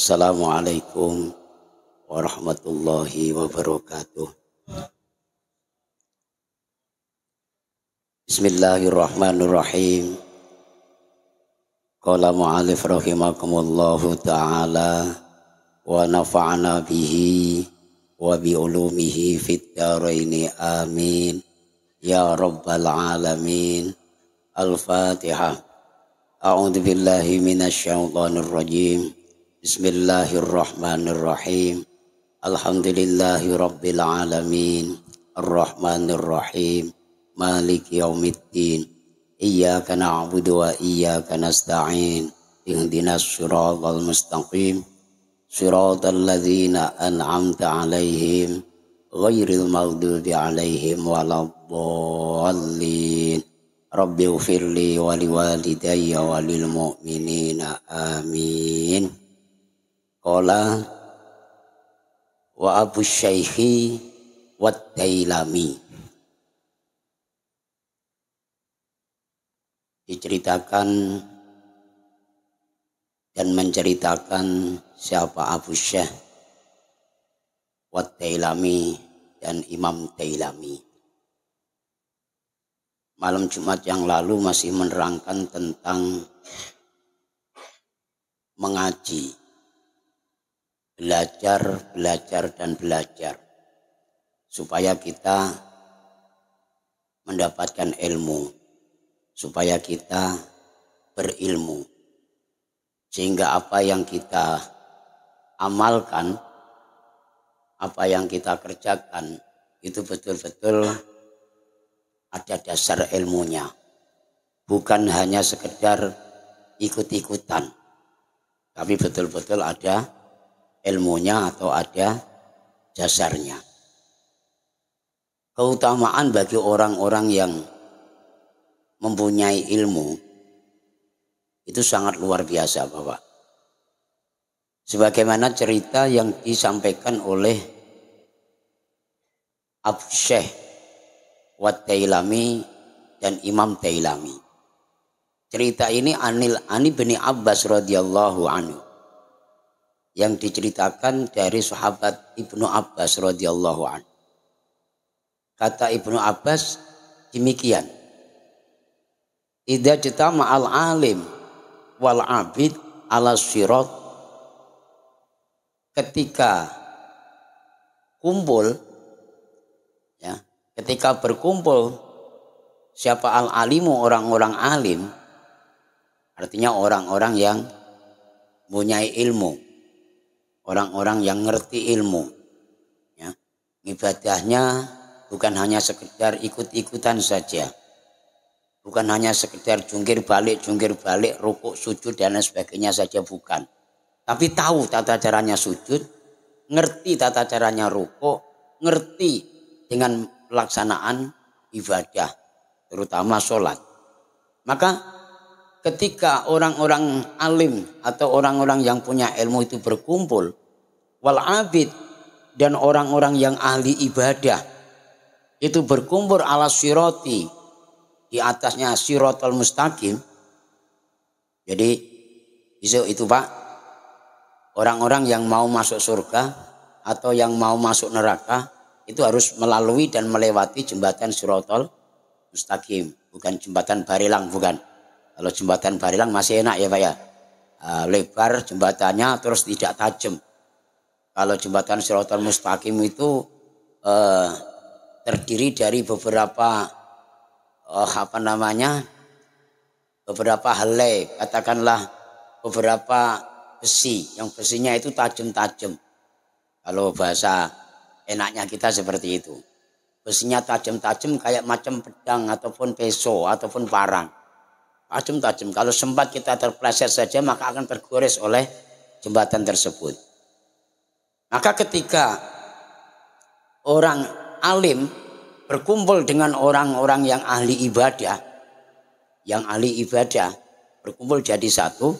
Assalamualaikum warahmatullahi wabarakatuh. Bismillahirrahmanirrahim. Qala mu'alif rahimakumullahu ta'ala wa nafa'ana bihi wa bi ulumihi fid dharaini amin ya rabbal alamin. Al-Fatihah. A'udzu billahi minasy syaithanir rajim. Bismillahirrahmanirrahim. Alhamdulillahi rabbil alamin. Ar-Rahmanir Rahim. Maliki yaumiddin. Iyyaka na'budu wa iyyaka nasta'in. Ihdinas siratal mustaqim. Siratal ladzina an'amta 'alaihim ghairil maghdubi 'alaihim waladdallin. Rabbi ighfirli wa liwalidayya wa lil mu'minina amin. Qala wa Abu Syaikhi wat Dailami. Diceritakan dan menceritakan siapa Abu Syekh wat Dailami dan Imam Dailami. Malam Jumat yang lalu masih menerangkan tentang mengaji, belajar dan belajar supaya kita mendapatkan ilmu, supaya kita berilmu, sehingga apa yang kita amalkan, apa yang kita kerjakan itu betul-betul ada dasar ilmunya, bukan hanya sekedar ikut-ikutan, tapi betul-betul ada ilmunya atau ada dasarnya. Keutamaan bagi orang-orang yang mempunyai ilmu itu sangat luar biasa, Bapak. Sebagaimana cerita yang disampaikan oleh Abu Syekh wat Dailami dan Imam Dailami. Cerita ini Ani bin Abbas radhiyallahu anhu, yang diceritakan dari sahabat Ibnu Abbas radhiyallahu anhu. Kata Ibnu Abbas demikian, idza jama'al alim wal abid ala sirat, ketika kumpul, ya, ketika berkumpul siapa al alimu, orang-orang alim, artinya orang-orang yang mempunyai ilmu, orang-orang yang ngerti ilmu, ya, ibadahnya bukan hanya sekedar ikut-ikutan saja, bukan hanya sekedar jungkir balik, rukuk, sujud dan lain sebagainya saja, bukan. Tapi tahu tata caranya sujud, ngerti tata caranya rukuk, ngerti dengan pelaksanaan ibadah, terutama sholat. Maka ketika orang-orang alim atau orang-orang yang punya ilmu itu berkumpul, wal abid dan orang-orang yang ahli ibadah itu berkumpul ala siroti, di atasnya siratal mustaqim. Jadi itu Pak, orang-orang yang mau masuk surga atau yang mau masuk neraka itu harus melalui dan melewati jembatan siratal mustaqim, bukan jembatan Barilang, bukan. Kalau jembatan Barilang masih enak ya Pak ya, lebar jembatannya terus tidak tajam. Kalau jembatan siratal mustaqim itu terdiri dari beberapa beberapa helai, katakanlah beberapa besi, yang besinya itu tajam-tajam. Kalau bahasa enaknya kita seperti itu, besinya tajam-tajam kayak macam pedang ataupun peso ataupun parang, tajam-tajam. Kalau sempat kita terpeleset saja maka akan tergores oleh jembatan tersebut. Maka ketika orang alim berkumpul dengan orang-orang yang ahli ibadah, berkumpul jadi satu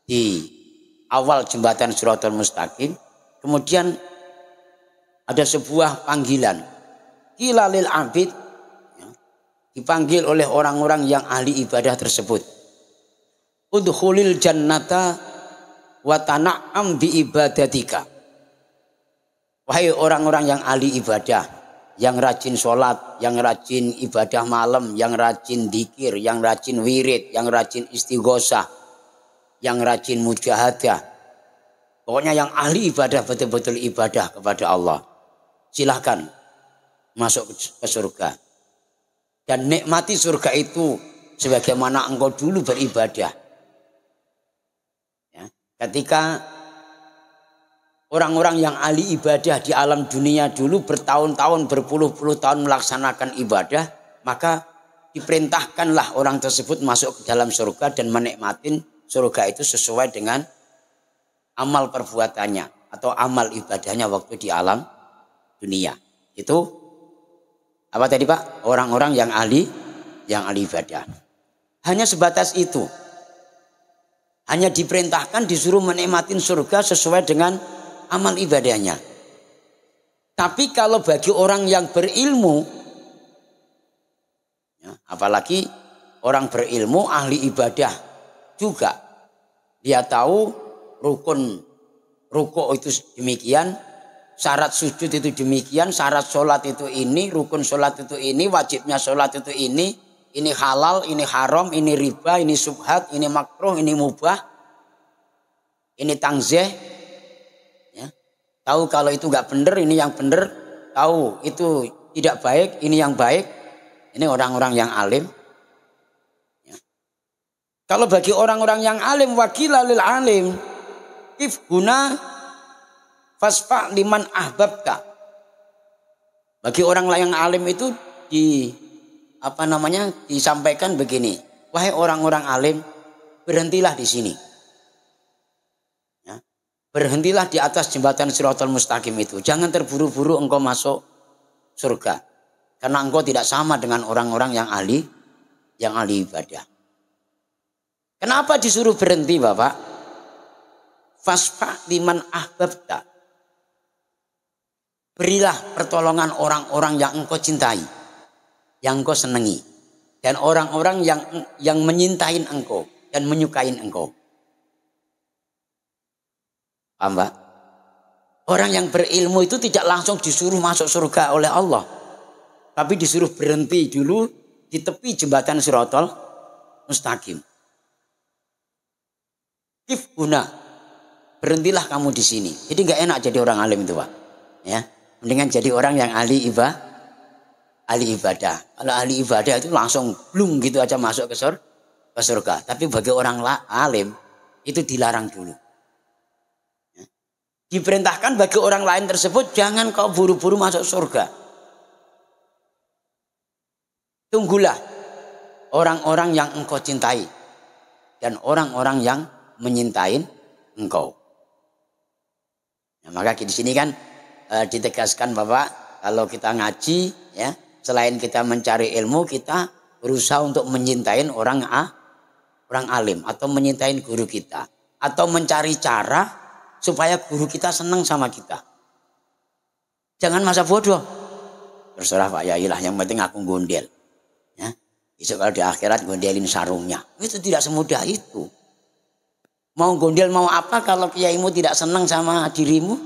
di awal jembatan Shiratal Mustaqim, kemudian ada sebuah panggilan, qila lil abid, dipanggil oleh orang-orang yang ahli ibadah tersebut, udkhulil jannata wa tana'am bi ibadatika. Wahai orang-orang yang ahli ibadah, yang rajin sholat, yang rajin ibadah malam, yang rajin dzikir, yang rajin wirid, yang rajin istighosah, yang rajin mujahadah, pokoknya yang ahli ibadah, betul-betul ibadah kepada Allah, silahkan masuk ke surga dan nikmati surga itu sebagaimana engkau dulu beribadah. Ya, ketika orang-orang yang ahli ibadah di alam dunia dulu bertahun-tahun, berpuluh-puluh tahun melaksanakan ibadah, maka diperintahkanlah orang tersebut masuk ke dalam surga dan menikmatin surga itu sesuai dengan amal perbuatannya atau amal ibadahnya waktu di alam dunia. Itu apa tadi Pak? Orang-orang yang ahli ibadah. Hanya sebatas itu. Hanya diperintahkan disuruh menikmatin surga sesuai dengan amal ibadahnya. Tapi kalau bagi orang yang berilmu, ya, apalagi orang berilmu ahli ibadah juga, dia tahu rukuk itu demikian, syarat sujud itu demikian, syarat sholat itu ini, rukun sholat itu ini, wajibnya sholat itu ini halal, ini haram, ini riba, ini subhat, ini makruh, ini mubah, ini tangzih. Tahu kalau itu nggak benar, ini yang benar. Tahu itu tidak baik, ini yang baik. Ini orang-orang yang alim. Ya. Kalau bagi orang-orang yang alim, wakila lil alim, ifhuna fasfa liman ahbabta. Bagi orang yang alim itu disampaikan begini, wahai orang-orang alim, berhentilah di sini. Berhentilah di atas jembatan Shiratal Mustaqim itu. Jangan terburu-buru engkau masuk surga. Karena engkau tidak sama dengan orang-orang yang ahli ibadah. Kenapa disuruh berhenti Bapak? Fasfa liman ahbabta. Berilah pertolongan orang-orang yang engkau cintai, yang engkau senangi, dan orang-orang yang menyintai engkau dan menyukai engkau. Paham Pak? Orang yang berilmu itu tidak langsung disuruh masuk surga oleh Allah, tapi disuruh berhenti dulu di tepi jembatan Shiratal Mustaqim. Kifuna, berhentilah kamu di sini. Jadi nggak enak jadi orang alim itu Pak. Ya, mendingan jadi orang yang ahli ibadah. Kalau ahli ibadah itu langsung blung gitu aja masuk ke surga. Tapi bagi orang alim itu dilarang dulu. Diperintahkan bagi orang lain tersebut, jangan kau buru-buru masuk surga. Tunggulah orang-orang yang engkau cintai dan orang-orang yang menyintai engkau. Nah, maka di sini kan ditegaskan Bapak, kalau kita ngaji, ya, selain kita mencari ilmu, kita berusaha untuk menyintai orang alim atau menyintai guru kita, atau mencari cara supaya guru kita senang sama kita. Jangan masa bodoh. Terserah Pak Yai lah, yang penting aku gondel. Ya. Besok kalau di akhirat gondelin sarungnya. Itu tidak semudah itu. Mau gondel mau apa kalau kiaimu tidak senang sama dirimu?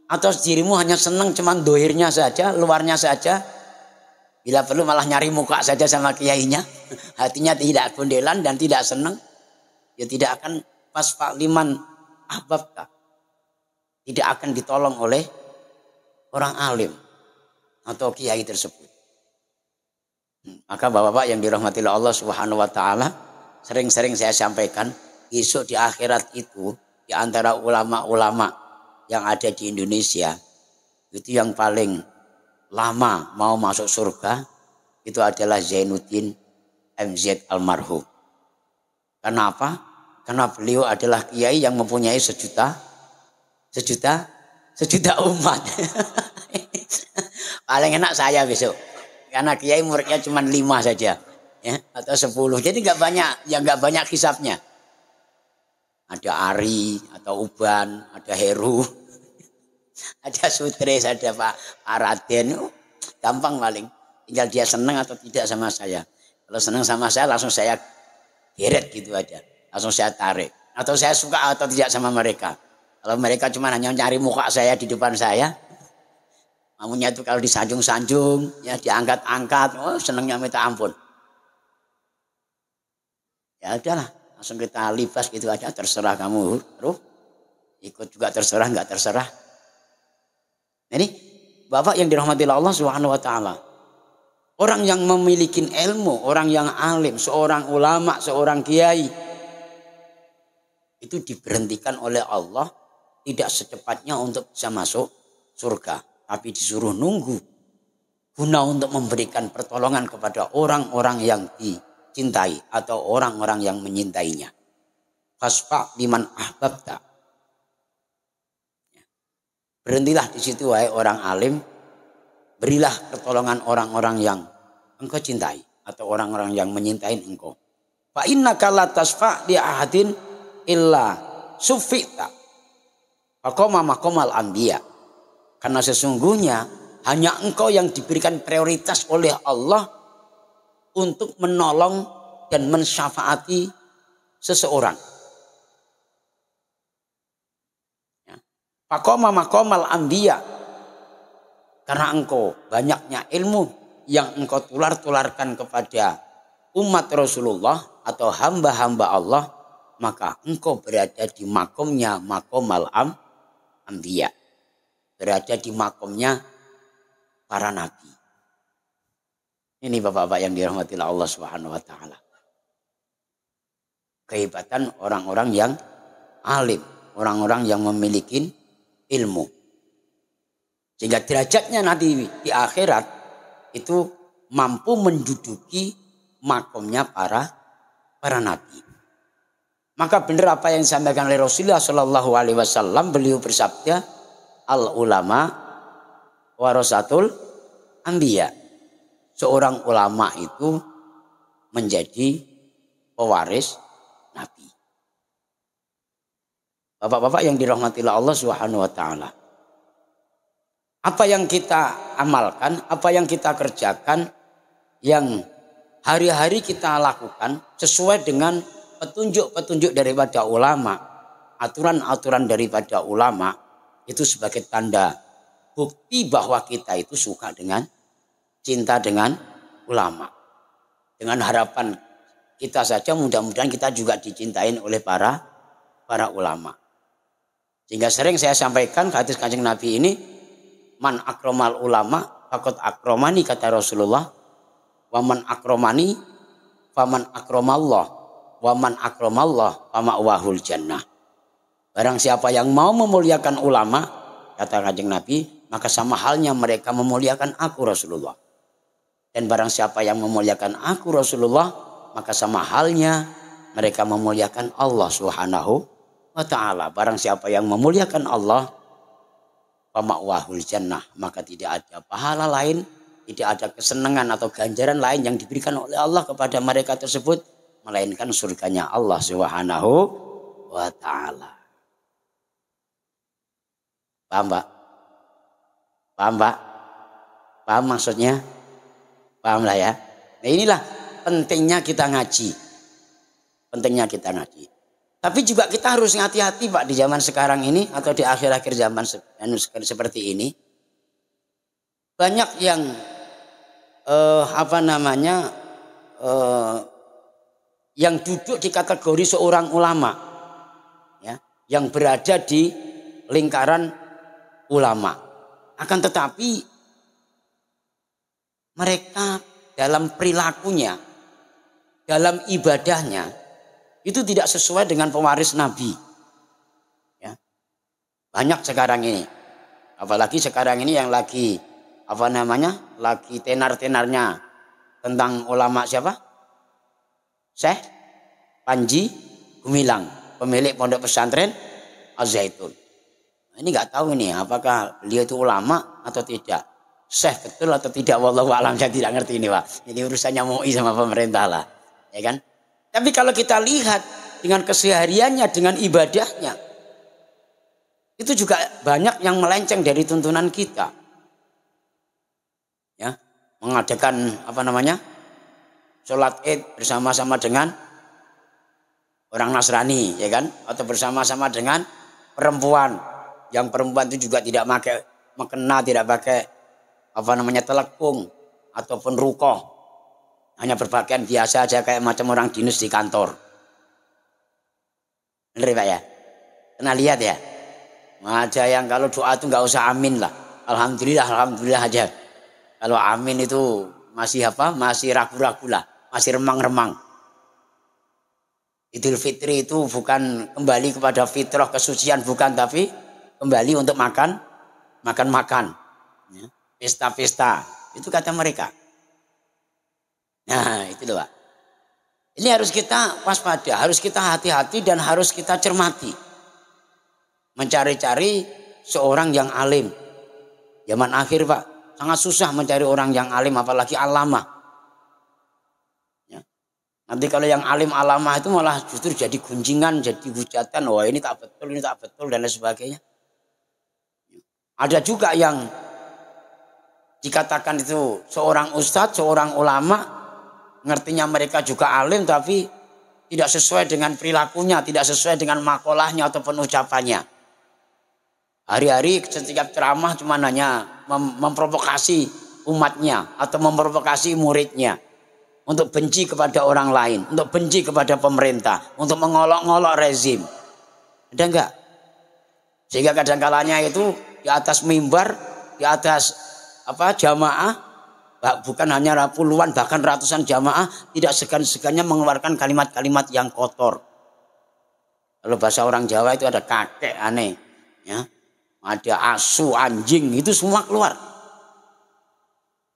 Atau dirimu hanya senang cuman dohirnya saja, luarnya saja. Bila perlu malah nyari muka saja sama kiainya. Hatinya tidak gondelan dan tidak senang. Ya tidak akan pas Pak Liman ahbabka, tidak akan ditolong oleh orang alim atau kiai tersebut. Maka Bapak-bapak yang dirahmati Allah Subhanahu wa taala, sering-sering saya sampaikan, besok di akhirat itu di antara ulama-ulama yang ada di Indonesia, itu yang paling lama mau masuk surga itu adalah Zainuddin MZ almarhum. Kenapa? Karena beliau adalah kiai yang mempunyai sejuta Sejuta umat. Paling enak saya besok. Karena kiai muridnya cuma 5 saja. Ya, atau 10. Jadi nggak banyak, ya nggak banyak hisapnya. Ada Ari, atau Uban, ada Heru, ada Sutris, ada Pak Raden. Gampang paling. Tinggal dia senang atau tidak sama saya. Kalau senang sama saya langsung saya geret gitu aja. Langsung saya tarik. Atau saya suka atau tidak sama mereka. Kalau mereka cuma hanya nyari muka saya di depan saya. Mamunya itu kalau disanjung-sanjung, ya diangkat-angkat. Oh senangnya minta ampun. Ya udahlah. Langsung kita libas gitu aja. Terserah kamu. Terus ikut juga terserah, nggak terserah. Jadi Bapak yang dirahmati Allah Subhanahu wa taala. Orang yang memiliki ilmu, orang yang alim, seorang ulama, seorang kiai. Itu diberhentikan oleh Allah tidak secepatnya untuk bisa masuk surga. Tapi disuruh nunggu. Guna untuk memberikan pertolongan kepada orang-orang yang dicintai. Atau orang-orang yang menyintainya. Fasfa' liman ahbabta. Berhentilah di situ wahai orang alim. Berilah pertolongan orang-orang yang engkau cintai. Atau orang-orang yang menyintai engkau. Fa innaka la tasfa' li ahadin illa sufi'ta. Faqoma maqamal anbiya. Karena sesungguhnya hanya engkau yang diberikan prioritas oleh Allah untuk menolong dan mensyafaati seseorang. Faqoma maqamal anbiya. Karena engkau banyaknya ilmu yang engkau tularkan kepada umat Rasulullah atau hamba-hamba Allah, maka engkau berada di makomnya makomal anbiya. Berada di makomnya para nabi. Ini bapak-bapak yang dirahmati Allah Subhanahu wa taala. Kehebatan orang-orang yang alim, orang-orang yang memiliki ilmu. Sehingga derajatnya nanti di akhirat itu mampu menduduki makomnya para nabi. Maka benar apa yang disampaikan oleh Rasulullah Shallallahu Alaihi Wasallam. Beliau bersabda, al ulama warasatul anbiya. Seorang ulama itu menjadi pewaris nabi. Bapak-bapak yang dirahmati Allah Subhanahu wa taala. Apa yang kita amalkan, apa yang kita kerjakan, yang hari-hari kita lakukan sesuai dengan petunjuk-petunjuk daripada ulama, aturan-aturan daripada ulama, itu sebagai tanda bukti bahwa kita itu suka dengan, cinta dengan ulama. Dengan harapan kita saja mudah-mudahan kita juga dicintain oleh para ulama. Sehingga sering saya sampaikan hadis Kanjeng Nabi ini, man akromal ulama faqad akromani, kata Rasulullah. Wa man akromani faman akromallah. Wa man akramallah fama'wahul jannah. Barang siapa yang mau memuliakan ulama, kata Kanjeng Nabi, maka sama halnya mereka memuliakan aku Rasulullah. Dan barang siapa yang memuliakan aku Rasulullah, maka sama halnya mereka memuliakan Allah Subhanahu wa taala. Barang siapa yang memuliakan Allah, fama'wahul jannah, maka tidak ada pahala lain, tidak ada kesenangan atau ganjaran lain yang diberikan oleh Allah kepada mereka tersebut, melainkan surganya Allah Subhanahu wa taala. Paham, Pak? Paham, Pak? Paham maksudnya? Paham lah ya. Nah, inilah pentingnya kita ngaji. Pentingnya kita ngaji. Tapi juga kita harus hati-hati, Pak, di zaman sekarang ini atau di akhir-akhir zaman seperti ini. Banyak yang yang duduk di kategori seorang ulama, ya, yang berada di lingkaran ulama. Akan tetapi mereka dalam perilakunya, dalam ibadahnya itu tidak sesuai dengan pewaris Nabi. Ya. Banyak sekarang ini, apalagi sekarang ini yang lagi lagi tenar-tenarnya tentang ulama siapa? Syekh Panji Gumilang, pemilik pondok pesantren Az-Zaitun. Ini nggak tahu ini apakah beliau itu ulama atau tidak. Syekh betul atau tidak, wallahu a'lam, saya tidak ngerti ini Pak. Ini urusannya MUI sama pemerintah lah. Ya kan? Tapi kalau kita lihat dengan kesehariannya, dengan ibadahnya, itu juga banyak yang melenceng dari tuntunan kita. Ya, mengadakan sholat Id bersama-sama dengan orang Nasrani, ya kan? Atau bersama-sama dengan perempuan. Yang perempuan itu juga tidak pakai mukena, tidak pakai telekung ataupun rukoh. Hanya berpakaian biasa aja kayak macam orang dinas di kantor. Benar ya Pak ya? Pernah lihat ya? Ada yang kalau doa itu nggak usah amin lah. Alhamdulillah aja. Kalau amin itu masih masih ragu-ragu lah. Masih remang-remang. Idul Fitri itu bukan kembali kepada fitrah kesucian, bukan, tapi kembali untuk makan. Ya. Pesta-pesta. Itu kata mereka. Nah itu loh Pak. Ini harus kita waspada, harus kita hati-hati dan harus kita cermati. Mencari-cari seorang yang alim. Zaman akhir Pak, sangat susah mencari orang yang alim, apalagi alamah. Ya. Nanti kalau yang alim alamah itu malah justru jadi gunjingan, jadi hujatan. Wah ini tak betul, dan lain sebagainya. Ada juga yang dikatakan itu seorang ustadz, seorang ulama, ngertinya mereka juga alim, tapi tidak sesuai dengan perilakunya, tidak sesuai dengan makolahnya ataupun ucapannya. Hari-hari setiap ceramah cuma hanya memprovokasi umatnya atau memprovokasi muridnya untuk benci kepada orang lain, untuk benci kepada pemerintah, untuk mengolok-ngolok rezim. Ada enggak? Sehingga kadang-kalanya itu di atas mimbar, di atas jamaah, bukan hanya puluhan bahkan ratusan jamaah, tidak segan-segannya mengeluarkan kalimat-kalimat yang kotor. Kalau bahasa orang Jawa itu ada kakek aneh, ya, ada asu, anjing, itu semua keluar.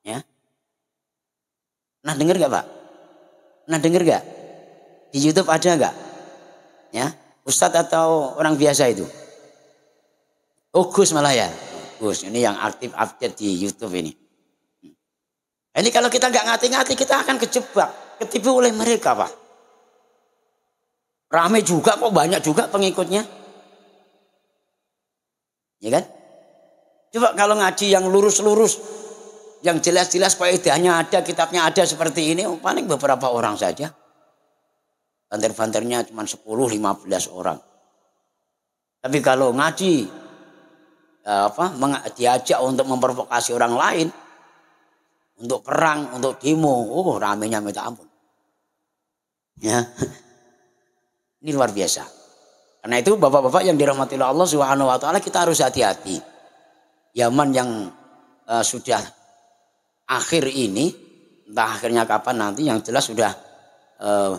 Ya, nah dengar gak Pak? Nah dengar gak? Di YouTube ada gak? Ya, Ustadz atau orang biasa itu? Oh Gus malah ya, Gus ini yang aktif update di YouTube ini. Ini kalau kita nggak ngati-ngati kita akan kejebak, ketipu oleh mereka Pak. Rame juga kok, banyak juga pengikutnya. Ya kan? Coba kalau ngaji yang lurus-lurus, yang jelas-jelas faedahnya ada, kitabnya ada seperti ini, paling beberapa orang saja. Banter-banternya cuma 10-15 orang. Tapi kalau ngaji diajak untuk memprovokasi orang lain, untuk perang, untuk demo, ramenya minta ampun. Ya. Ini luar biasa. Karena itu bapak-bapak yang dirahmati Allah Subhanahu wa taala, kita harus hati-hati. Zaman yang sudah akhir ini, entah akhirnya kapan nanti, yang jelas sudah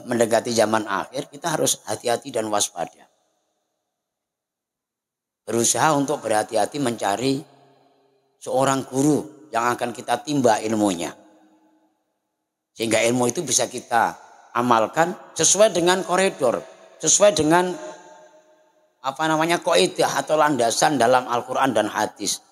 mendekati zaman akhir, kita harus hati-hati dan waspada. Berusaha untuk berhati-hati mencari seorang guru yang akan kita timba ilmunya. Sehingga ilmu itu bisa kita amalkan sesuai dengan koridor, sesuai dengan kaidah atau landasan dalam Al-Quran dan hadis.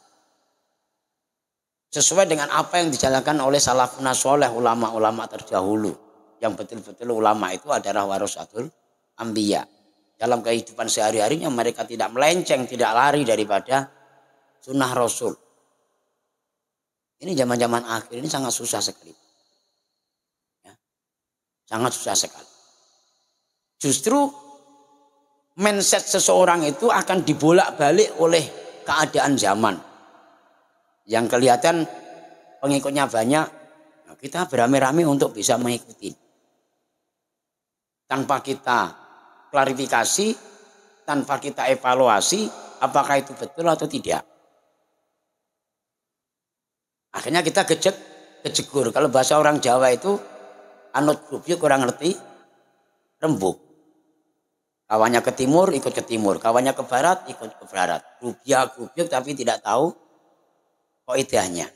Sesuai dengan apa yang dijalankan oleh salafun sholeh, ulama-ulama terdahulu. Yang betul-betul ulama itu adalah warasatul anbiya. Dalam kehidupan sehari-harinya mereka tidak melenceng, tidak lari daripada sunnah Rasul. Ini zaman-zaman akhir ini sangat susah sekali. Ya, sangat susah sekali. Justru mindset seseorang itu akan dibolak-balik oleh keadaan zaman. Yang kelihatan pengikutnya banyak, kita beramai-ramai untuk bisa mengikuti. Tanpa kita klarifikasi, tanpa kita evaluasi apakah itu betul atau tidak. Akhirnya kita kejegur. Kalau bahasa orang Jawa itu anut grubyuk, kurang ngerti rembuk. Kawannya ke timur ikut ke timur, kawannya ke barat ikut ke barat. Grubyuk tapi tidak tahu kaidahnya.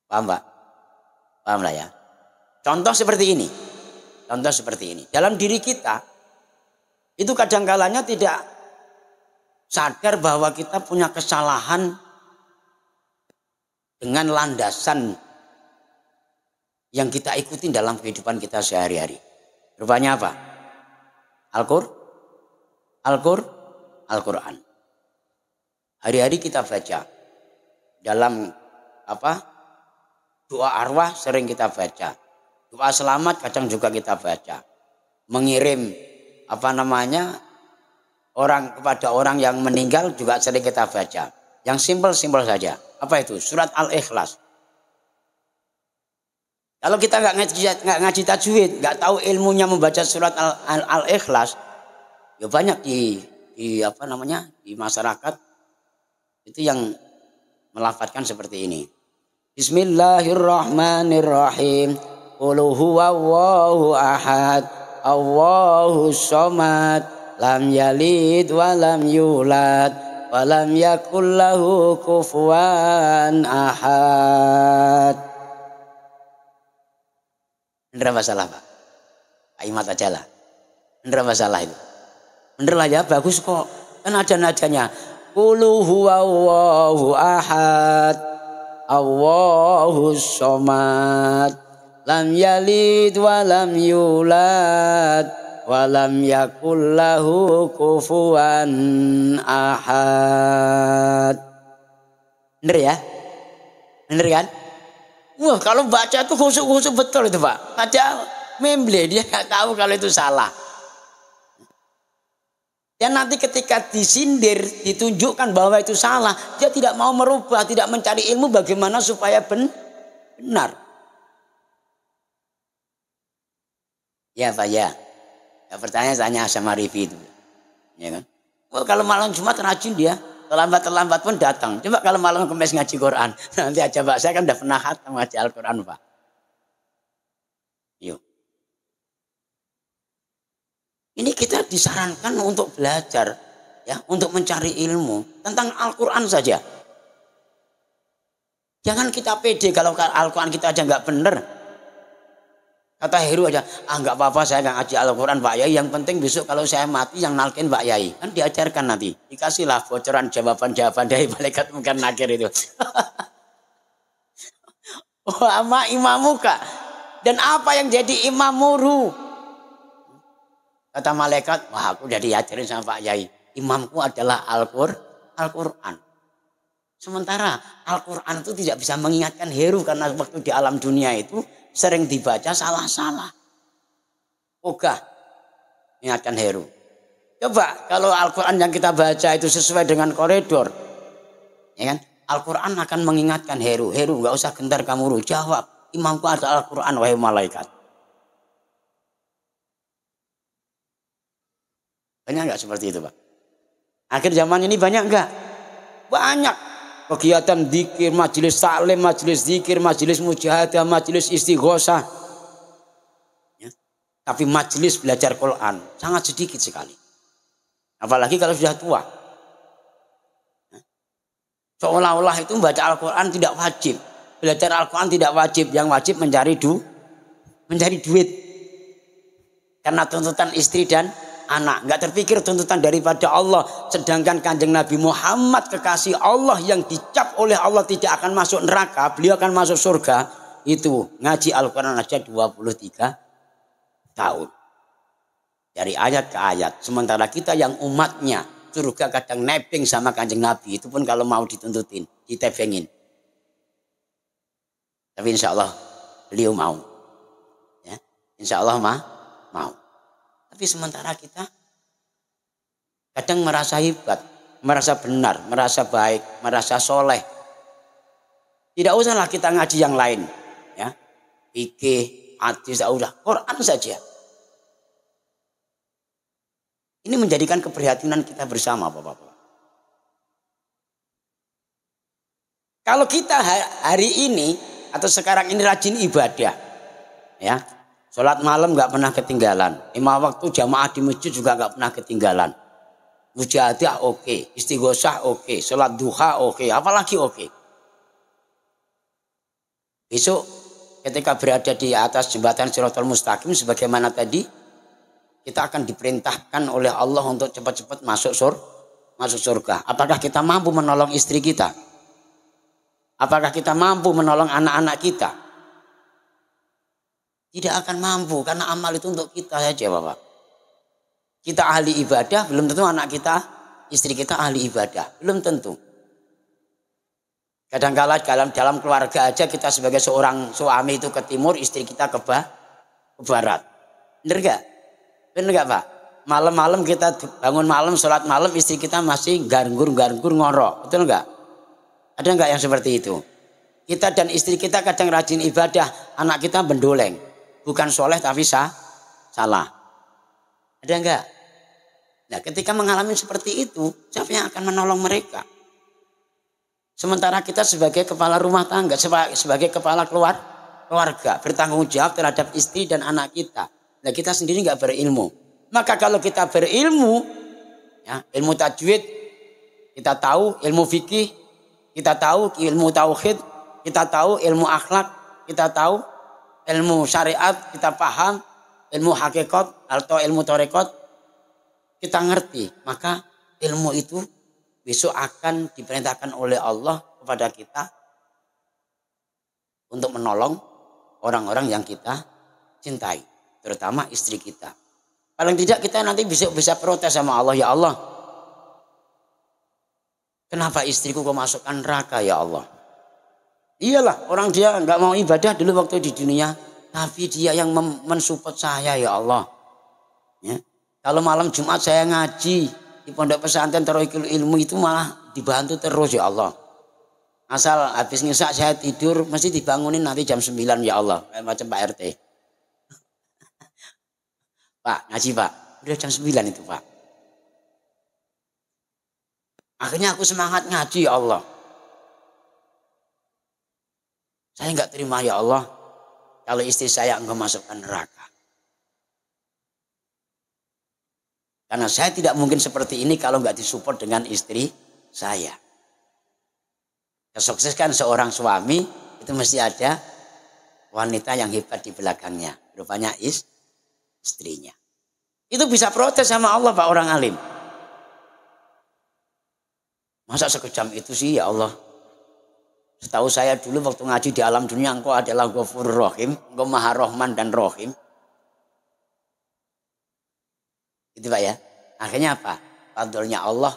Paham Pak? Paham lah ya. Contoh seperti ini. Dalam diri kita itu kadang-kalanya tidak sadar bahwa kita punya kesalahan dengan landasan yang kita ikuti dalam kehidupan kita sehari-hari. Rupanya apa? Al-Quran. Hari-hari kita baca. Dalam doa arwah sering kita baca. Doa selamat kadang juga kita baca. Mengirim orang kepada orang yang meninggal juga sering kita baca. Yang simpel-simpel saja. Apa itu? Surat Al-Ikhlas. Kalau kita nggak ngaji tajwid, nggak tahu ilmunya membaca surat Al-Ikhlas, ya banyak di masyarakat itu yang melafadzkan seperti ini. Bismillahirrahmanirrahim. Qul huwallahu ahad, Allahus somad, lam yalid wa lam yulad, wa lam yakul lahu kufuwan ahad. Bener masalah Pak? Aimat aja lah. Bener masalah itu. Bener lah ya, bagus kok. Kan ada nadanya. Qul huwallahu ahad, Allahus somad, lam yalid wa lam yulad, wa lam yakul lahu kufuwan ahad. Bener ya? Bener kan? Wah, kalau baca itu khusyuk-khusyuk betul itu Pak. Ada memble, dia nggak tahu kalau itu salah. Dan nanti ketika disindir, ditunjukkan bahwa itu salah, dia tidak mau merubah, tidak mencari ilmu bagaimana supaya benar. Ya Pak ya. Ya pertanyaan tanya sama Rifi itu. Ya kan? Wah, kalau malam Jumat rajin dia. Terlambat pun datang. Coba kalau malam Kamis ngaji Quran. Nanti aja Pak, saya kan udah pernah khatam ngaji Al-Quran Pak. Yuk. Ini kita disarankan untuk belajar. Ya, untuk mencari ilmu. Tentang Al-Quran saja. Jangan kita pede kalau Al-Quran kita aja nggak bener. Kata Heru aja, nggak apa-apa saya nggak ngaji Al-Quran Pak Yai. Yang penting besok kalau saya mati yang nalkin Pak Yai. Kan diajarkan nanti. Dikasihlah bocoran jawaban-jawaban dari malaikat mungkin nakir itu. Wah, ama imamuka. Dan apa yang jadi imamuru? Kata malaikat, wah aku udah diajarin sama Pak Yai. Imamku adalah Al-Quran. Sementara Al-Quran itu tidak bisa mengingatkan Heru. Karena waktu di alam dunia itu sering dibaca salah-salah. Ogah ingatkan Heru. Coba kalau Al-Quran yang kita baca itu sesuai dengan koridor, ya kan? Al-Quran akan mengingatkan Heru. Heru nggak usah gentar kamu jawab. Imamku adalah Al-Quran wahai malaikat. Banyak nggak seperti itu Pak? Akhir zaman ini banyak nggak? Banyak. Kegiatan zikir, majelis taklim, majelis zikir, majelis mujahadah, majelis istighosah. Ya. Tapi majelis belajar Quran sangat sedikit sekali. Apalagi kalau sudah tua. Ya. Seolah-olah itu membaca Al-Quran tidak wajib. Belajar Al-Quran tidak wajib. Yang wajib mencari duit. Karena tuntutan istri dan anak, nggak terpikir tuntutan daripada Allah. Sedangkan Kanjeng Nabi Muhammad kekasih Allah yang dicap oleh Allah tidak akan masuk neraka, beliau akan masuk surga. Itu ngaji Al-Quran aja 23 tahun. Dari ayat ke ayat. Sementara kita yang umatnya surga kadang nebeng sama Kanjeng Nabi. Itu pun kalau mau dituntutin, ditebengin. Tapi insya Allah beliau mau. Ya, insya Allah mau. Tapi sementara kita kadang merasa hebat, merasa benar, merasa baik, merasa soleh. Tidak usahlah kita ngaji yang lain. Ya. Fikih, hadis, udah Quran saja. Ini menjadikan keprihatinan kita bersama Bapak-Bapak. Kalau kita hari ini atau sekarang ini rajin ibadah. Ya. Sholat malam nggak pernah ketinggalan. 5 waktu jamaah di masjid juga nggak pernah ketinggalan. Mujahadah oke, istighosah oke, sholat duha oke, apalagi oke. Besok ketika berada di atas jembatan Shiratal Mustaqim sebagaimana tadi, kita akan diperintahkan oleh Allah untuk cepat-cepat masuk masuk surga. Apakah kita mampu menolong istri kita? Apakah kita mampu menolong anak-anak kita? Tidak akan mampu karena amal itu untuk kita saja, Bapak. Kita ahli ibadah, belum tentu anak kita, istri kita ahli ibadah, belum tentu. Kadang-kala dalam keluarga aja kita sebagai seorang suami itu ke timur, istri kita ke barat. Bener gak? Bener gak, Pak? Malam-malam kita bangun malam, sholat malam, istri kita masih gargur-gargur ngorok. Betul gak? Ada nggak yang seperti itu? Kita dan istri kita kadang rajin ibadah, anak kita bendoleng. Bukan soleh tapi salah. Ada nggak? Nah, ketika mengalami seperti itu, siapa yang akan menolong mereka? Sementara kita sebagai kepala rumah tangga, sebagai kepala keluarga, bertanggung jawab terhadap istri dan anak kita. Nah, kita sendiri nggak berilmu. Maka kalau kita berilmu, ya, ilmu tajwid, kita tahu ilmu fikih, kita tahu ilmu tauhid, kita tahu ilmu akhlak, kita tahu ilmu syariat, kita paham ilmu hakikat atau ilmu tarekat, kita ngerti. Maka ilmu itu besok akan diperintahkan oleh Allah kepada kita untuk menolong orang-orang yang kita cintai, terutama istri kita. Paling tidak kita nanti bisa protes sama Allah, ya Allah, kenapa istriku kok masukkan neraka, ya Allah? Iyalah, orang dia nggak mau ibadah dulu waktu di dunia, tapi dia yang mensupport saya, ya Allah. Ya. Kalau malam Jumat saya ngaji di pondok pesantren Thoroikul Ilmu itu malah dibantu terus, ya Allah. Asal habis ngisak saya tidur mesti dibangunin nanti jam 9, ya Allah. Kayak macam Pak RT. Pak, ngaji Pak. Udah jam 9 itu, Pak. Akhirnya aku semangat ngaji, ya Allah. Saya enggak terima, ya Allah, kalau istri saya enggak masukkan neraka. Karena saya tidak mungkin seperti ini kalau enggak disupport dengan istri saya. Kesukseskan seorang suami itu mesti ada wanita yang hebat di belakangnya. Rupanya istrinya. Itu bisa protes sama Allah, Pak, orang alim. Masa sekejam itu sih, ya Allah? Setahu saya dulu waktu ngaji di alam dunia, engkau adalah Ghafurur Rahim, engkau Maha Rahman dan Rahim. Gitu, Pak, ya. Akhirnya apa? Fadlnya Allah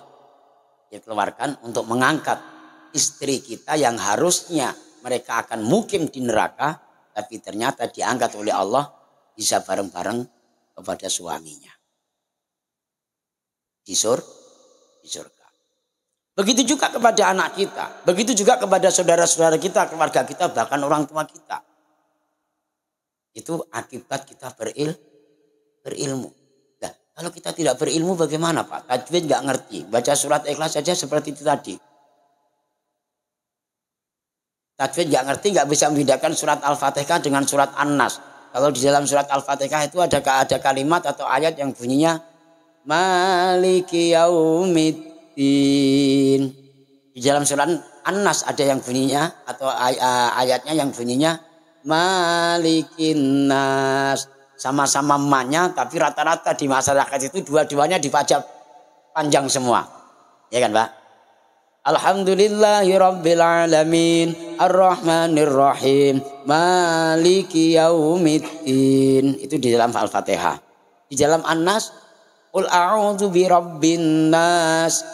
dikeluarkan untuk mengangkat istri kita yang harusnya mereka akan mukim di neraka, tapi ternyata diangkat oleh Allah bisa bareng-bareng kepada suaminya. Di surga. Begitu juga kepada anak kita. Begitu juga kepada saudara-saudara kita, keluarga kita, bahkan orang tua kita. Itu akibat kita berilmu. Nah, kalau kita tidak berilmu bagaimana, Pak? Tajwid nggak ngerti. Baca surat Ikhlas saja seperti itu tadi. Tajwid nggak ngerti, nggak bisa membedakan surat Al-Fatihah dengan surat An-Nas. Kalau di dalam surat Al-Fatihah itu ada kalimat atau ayat yang bunyinya Maliki Yaumiddin. Di dalam surat An-Nas ada yang bunyinya atau ayatnya yang bunyinya Malikin Nas. Sama-sama ma-nya, tapi rata-rata di masyarakat itu dua-duanya dibaca panjang semua. Ya kan, Pak? Alhamdulillahi Rabbil Alamin Ar-Rahmanir Rahim Maliki Yaumiddin. Itu di dalam Al-Fatihah. Di dalam An-Nas Qul a'udzu birabbin nas.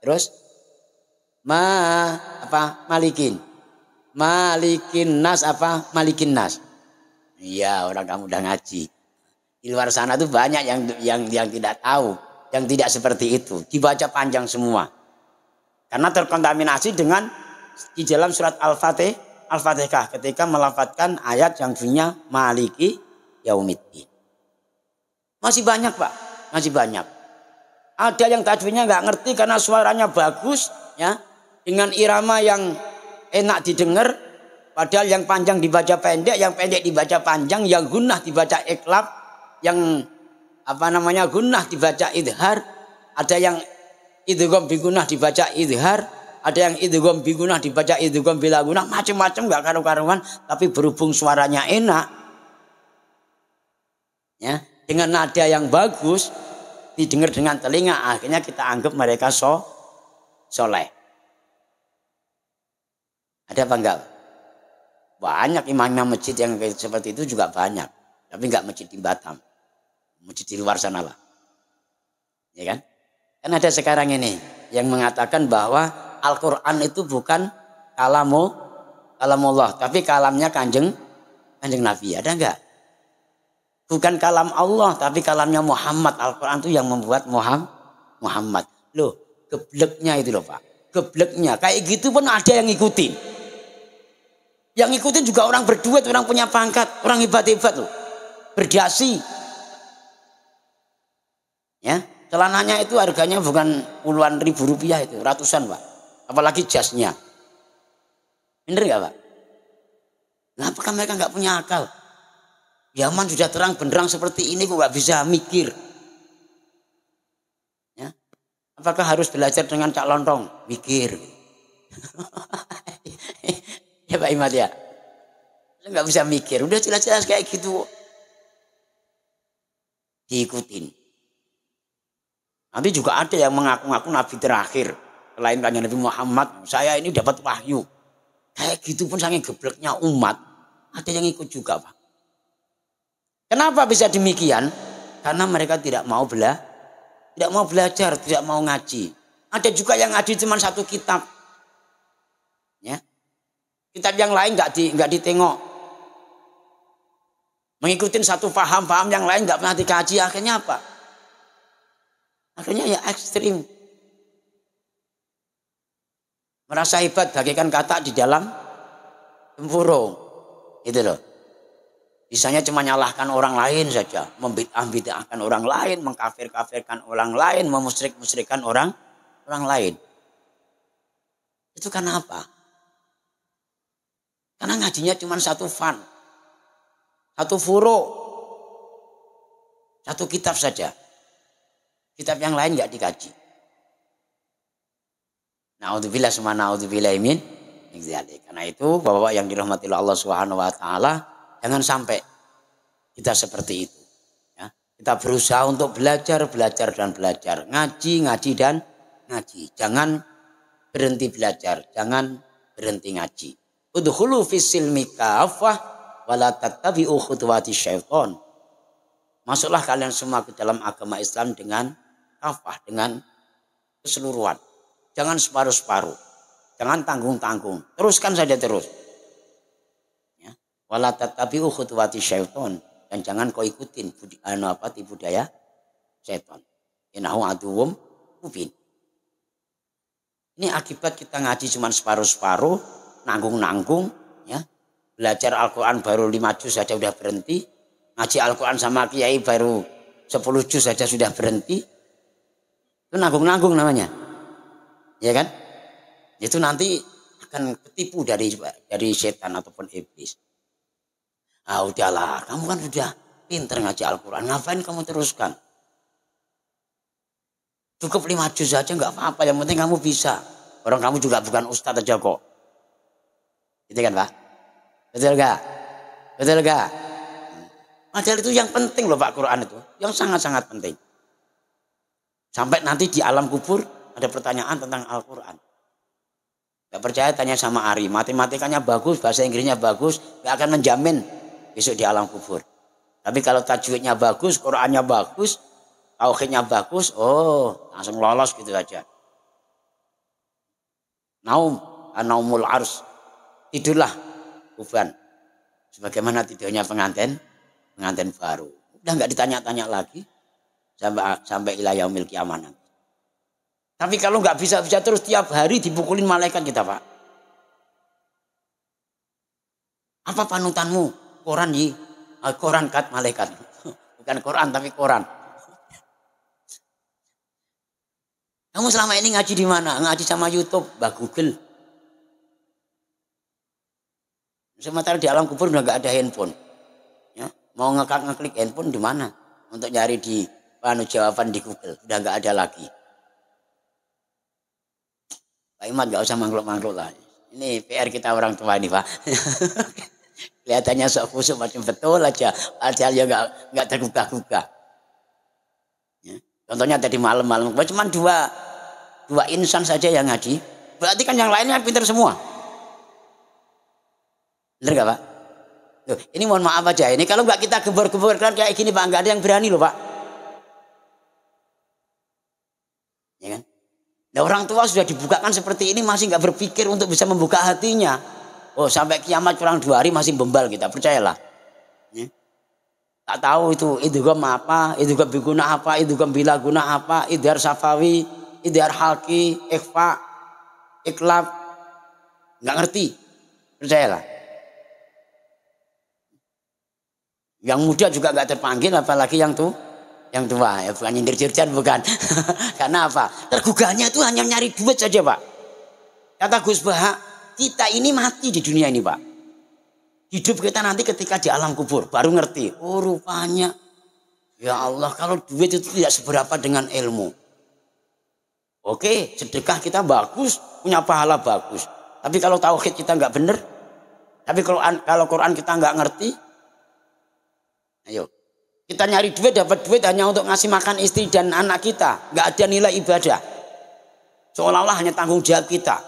Terus Malikin nas apa? Malikin nas. Iya, orang kamu udah ngaji. Di luar sana tuh banyak yang tidak tahu, yang tidak seperti itu. Dibaca panjang semua. Karena terkontaminasi dengan di dalam surat Al-Fatihah ketika melafadzkan ayat yang bunyinya Maliki Yaumiddin. Masih banyak, Pak, masih banyak. Ada yang tajwidnya nggak ngerti karena suaranya bagus, ya, dengan irama yang enak didengar, padahal yang panjang dibaca pendek, yang pendek dibaca panjang, yang gunnah dibaca iklab, yang gunnah dibaca idhar, ada yang idgham bi gunnah dibaca idhar, ada yang idgham bi gunnah dibaca idgham bila gunnah, macam-macam nggak karu-karuan, tapi berhubung suaranya enak, ya, dengan nada yang bagus, didengar dengan telinga, akhirnya kita anggap mereka soleh. Ada apa enggak? Banyak imam-imam masjid yang seperti itu juga banyak. Tapi enggak masjid di Batam. Masjid di luar sana lah. Ya kan? Kan ada sekarang ini yang mengatakan bahwa Al-Quran itu bukan kalamullah, tapi kalamnya kanjeng Nabi. Ada enggak? Bukan kalam Allah, tapi kalamnya Muhammad. Al-Quran itu yang membuat Muhammad. Loh, gebleknya itu loh Pak. Gebleknya. Kayak gitu pun ada yang ngikutin. Yang ngikutin juga orang berduit, orang punya pangkat, orang hebat-hebat loh. Berdasi. Ya, celananya itu harganya bukan puluhan ribu rupiah itu, ratusan Pak. Apalagi jasnya. Bener nggak Pak? Nah, apakah mereka nggak punya akal? Zaman sudah terang benderang seperti ini kok nggak bisa mikir. Ya, apakah harus belajar dengan Cak Lontong? Mikir. Ya Pak Imad ya. Nggak bisa mikir. Udah jelas-jelas kayak gitu. Diikutin. Nanti juga ada yang mengaku-ngaku Nabi terakhir. Selain kanjeng Nabi Muhammad. Saya ini dapat wahyu. Kayak gitu pun saking gebleknya umat. Ada yang ikut juga Pak. Kenapa bisa demikian? Karena mereka tidak mau belajar, tidak mau ngaji. Ada juga yang ngaji cuma satu kitab. Ya. Kitab yang lain nggak ditengok. Mengikuti satu paham yang lain nggak pernah dikaji. Akhirnya apa? Akhirnya ya ekstrim. Merasa hebat bagaikan katak di dalam tempurung. Itu loh. Bisanya cuma nyalahkan orang lain saja. Membid'ah-bid'ahkan orang lain. Mengkafir-kafirkan orang lain. Memusyrik-musyrikkan orang lain. Itu karena apa? Karena ngajinya cuma satu fan. Satu furo. Satu kitab saja. Kitab yang lain nggak dikaji. Na'udzubillah summa na'udzubillah min dzalik. Karena itu Bapak yang dirahmati Allah Subhanahu wa taala, jangan sampai kita seperti itu. Ya. Kita berusaha untuk belajar dan belajar. Ngaji dan ngaji. Jangan berhenti belajar. Jangan berhenti ngaji. Udkhulu fis silmi kafah wa la tattabi'u khutuwati syaitan. Masuklah kalian semua ke dalam agama Islam dengan kafah, dengan keseluruhan. Jangan separuh-separuh. Jangan tanggung-tanggung. Teruskan saja terus. Ya. Wala tattabi'u khutuwati syaitan. Dan jangan kau ikutin tipu daya syaitan. Innahu aduwwum mubin. Ini akibat kita ngaji cuma separuh-separuh, nanggung-nanggung, ya. Belajar Al-Quran baru 5 juz saja sudah berhenti. Ngaji Al-Quran sama kiai baru 10 juz saja sudah berhenti. Itu nanggung-nanggung namanya. Ya kan? Itu nanti akan ketipu dari setan ataupun iblis. Ah udahlah, kamu kan sudah pinter ngaji Al-Quran. Ngapain kamu teruskan? Cukup 5 juz saja nggak apa-apa. Yang penting kamu bisa. Orang kamu juga bukan ustadz aja kok. Gitu kan Pak? Betul gak? Betul gak? Padahal itu yang penting loh Pak, Quran itu. Yang sangat-sangat penting. Sampai nanti di alam kubur ada pertanyaan tentang Al-Quran. Gak percaya tanya sama Ari. Matematikanya bagus, bahasa Inggrisnya bagus. Gak akan menjamin besok di alam kubur. Tapi kalau tajwidnya bagus, Qurannya bagus, tauhidnya bagus, oh langsung lolos gitu aja. Naumul ars. Tidurlah kuban. Sebagaimana tidurnya pengantin baru. Udah nggak ditanya-tanya lagi sampai ila yaumil qiyamah nanti. Tapi kalau nggak bisa terus tiap hari dipukulin malaikat kita Pak. Apa panutanmu? Quran Quran kat malaikat. Bukan Quran tapi Quran. Kamu selama ini ngaji di mana? Ngaji sama YouTube, Google. Sementara di alam kubur udah nggak ada handphone. Ya, mau ngeklik handphone di mana? Untuk nyari di jawaban di Google, udah nggak ada lagi. Pak Imad nggak usah mangkluk-mangkluk lah. Ini PR kita orang tua ini Pak. Kelihatannya sok khusyuk macam betul aja, padahal ya nggak tergugah-gugah. Ya. Contohnya tadi malam-malam, cuma dua insan saja yang ngaji. Berarti kan yang lainnya pintar semua. Bener gak Pak? Loh, ini mohon maaf aja. Ini kalau nggak kita gebor-gebor kayak gini Pak, nggak ada yang berani loh Pak. Ya kan? Nah, orang tua sudah dibukakan seperti ini masih nggak berpikir untuk bisa membuka hatinya. Oh sampai kiamat kurang 2 hari masih bembal kita, percayalah. Ya. Tak tahu itu apa, itu guna apa, itu bila guna apa, idhar safawi, idhar halki, ikhfa, iklab, nggak ngerti, percayalah. Yang muda juga nggak terpanggil, apalagi yang tua ya bukan nyindir jirjan bukan. Karena apa? Tergugahnya itu hanya nyari duit saja Pak. Kata Gus Baha, kita ini mati di dunia ini Pak. Hidup kita nanti ketika di alam kubur baru ngerti. Oh rupanya ya Allah kalau duit itu tidak seberapa dengan ilmu. Oke sedekah kita bagus, punya pahala bagus. Tapi kalau tauhid kita nggak bener, tapi kalau Quran kita nggak ngerti, ayo kita nyari duit dapat duit hanya untuk ngasih makan istri dan anak kita, nggak ada nilai ibadah. Seolah-olah hanya tanggung jawab kita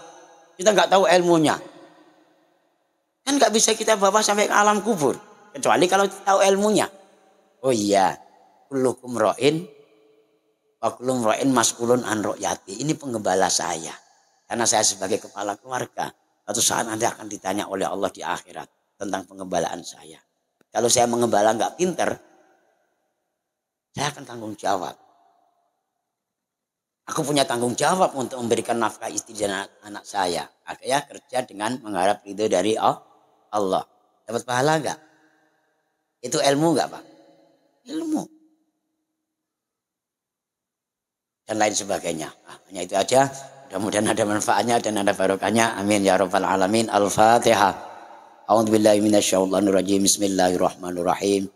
nggak tahu ilmunya. Kan nggak bisa kita bawa sampai ke alam kubur kecuali kalau tahu ilmunya. Oh iya, kullukum ra'in wa kullum ra'in mas'ulun an ra'yati. Ini penggembala saya. Karena saya sebagai kepala keluarga, suatu saat nanti akan ditanya oleh Allah di akhirat tentang pengembalaan saya. Kalau saya mengembala nggak pinter, saya akan tanggung jawab. Aku punya tanggung jawab untuk memberikan nafkah istri dan anak saya. Akhirnya kerja dengan mengharap ridho dari Allah. Dapat pahala enggak? Itu ilmu enggak Pak? Ilmu. Dan lain sebagainya. Hanya itu aja. Mudah-mudahan ada manfaatnya dan ada barokahnya. Amin ya rabbal alamin. Al-Fatihah. A'udzubillahi minasyaitonirrajim. Bismillahirrahmanirrahim.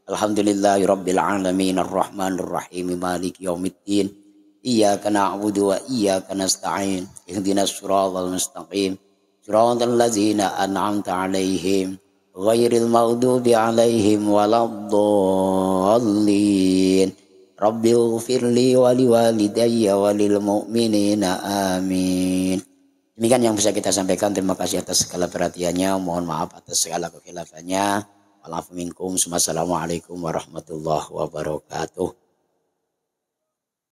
Alhamdulillahi rabbil alamin. Ar-Rahmanir Rahim. Maliki yaumiddin. Iyyaka na'budu wa iyyaka nasta'in. Ihdinas siratal mustaqim. Siratal ladzina an'amta 'alaihim ghairil maghdubi 'alaihim waladdallin. Rabbighfirli wa liwalidayya wa lil mu'minina amin. Demikian yang bisa kita sampaikan. Terima kasih atas segala perhatiannya. Mohon maaf atas segala kekhilafannya. Wa'alafu minkum. Wassalamualaikum warahmatullahi wabarakatuh.